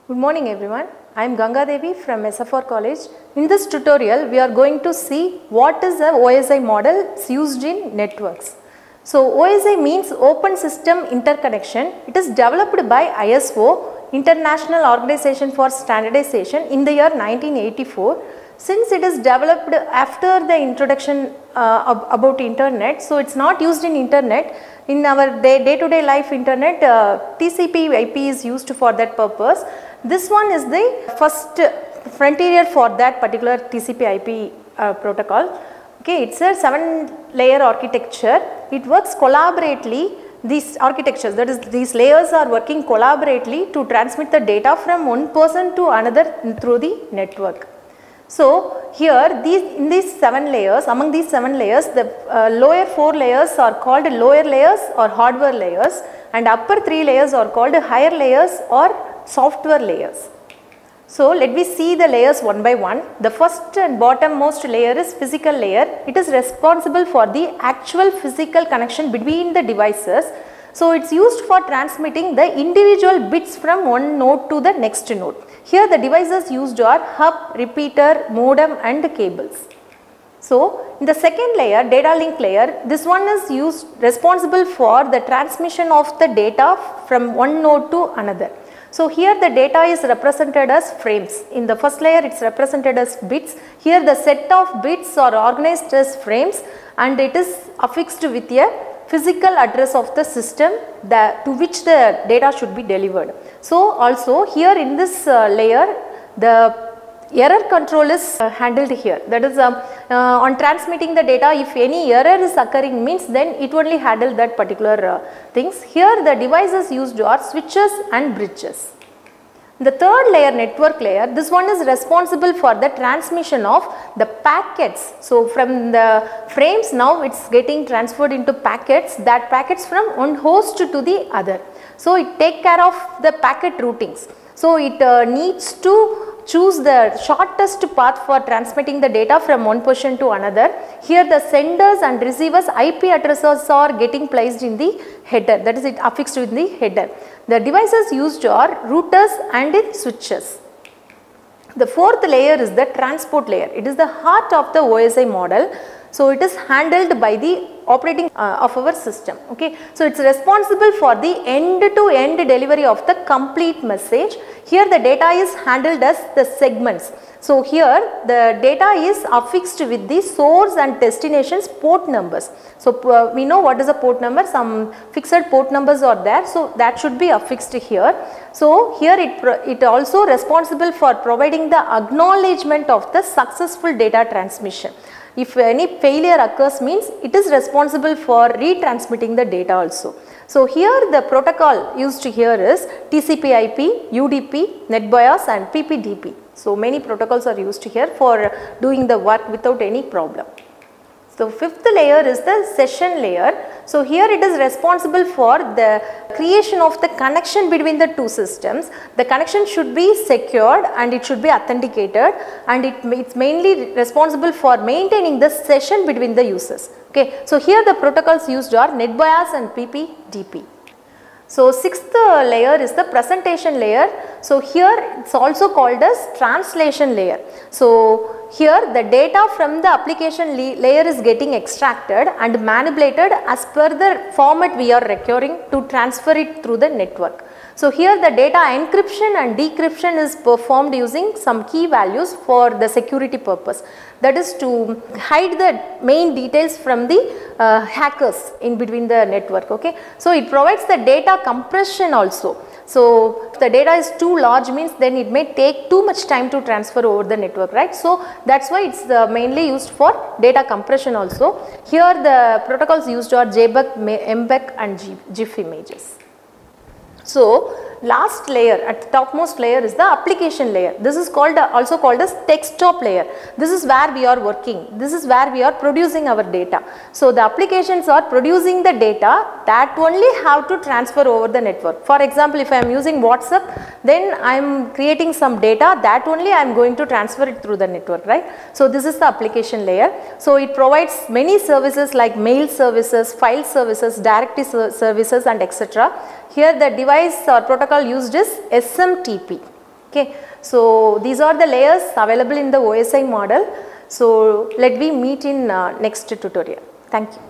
Good morning everyone. I am Ganga Devi from SFR College. In this tutorial, we are going to see what is the OSI model used in networks. So OSI means Open System Interconnection. It is developed by ISO, International Organization for Standardization, in the year 1984. Since it is developed after the introduction about internet, so it's not used in internet. In our day-to-day life internet, TCP IP is used for that purpose. This one is the first frontier for that particular TCP IP protocol. Okay, it's a 7-layer architecture. It works collaboratively. These architectures, that is, these layers are working collaboratively to transmit the data from one person to another through the network. So here in these 7 layers, among these 7 layers, the lower 4 layers are called lower layers or hardware layers, and upper 3 layers are called higher layers or software layers. So let me see the layers one by one. The first and bottommost layer is physical layer. It is responsible for the actual physical connection between the devices. So it's used for transmitting the individual bits from one node to the next node. Here the devices used are hub, repeater, modem and cables. So in the second layer, data link layer, this one is responsible for the transmission of the data from one node to another. So here the data is represented as frames. In the first layer, it's represented as bits. Here the set of bits are organized as frames and it is affixed with a physical address of the system to which the data should be delivered. So also here in this layer, the error control is handled here. That is on transmitting the data, if any error is occurring means then it only handle that particular things. Here the devices used are switches and bridges. The third layer, network layer, this one is responsible for the transmission of the packets. So from the frames now it's getting transferred into packets, that packets from one host to the other. So it take care of the packet routings. So it needs to choose the shortest path for transmitting the data from one position to another. Here the senders and receivers IP addresses are getting placed in the header, that is it affixed with the header. The devices used are routers and switches. The fourth layer is the transport layer. It is the heart of the OSI model. So it is handled by the operating of our system. Okay, so it's responsible for the end-to-end delivery of the complete message. Here the data is handled as the segments. So here the data is affixed with the source and destination's port numbers. So we know what is a port number, some fixed port numbers are there, so that should be affixed here. So here it also responsible for providing the acknowledgement of the successful data transmission. If any failure occurs means it is responsible for retransmitting the data also. So here the protocol used here is TCP/IP, UDP, NetBIOS and PPDP. So many protocols are used here for doing the work without any problem. So fifth layer is the session layer. So here it is responsible for the creation of the connection between the two systems. The connection should be secured and it should be authenticated, and it's mainly responsible for maintaining the session between the users. Okay, so here the protocols used are NetBIOS and PPDP. So sixth layer is the presentation layer. So here it's also called as translation layer. So here the data from the application layer is getting extracted and manipulated as per the format we are requiring to transfer it through the network. So here the data encryption and decryption is performed using some key values for the security purpose. That is to hide the main details from the hackers in between the network. Okay, so it provides the data compression also. So if the data is too large means then it may take too much time to transfer over the network, right? So that's why it's mainly used for data compression also. Here the protocols used are JPEG, MPEG and GIF images. So last layer, at the topmost layer is the application layer. This is also called as desktop layer. This is where we are working. This is where we are producing our data. So the applications are producing the data that only have to transfer over the network. For example, if I am using WhatsApp, then I am creating some data that only I am going to transfer it through the network, right? So this is the application layer. So it provides many services like mail services, file services, directory services and etc. Here the device or protocol used is SMTP. Okay. So these are the layers available in the OSI model. So let me meet in next tutorial. Thank you.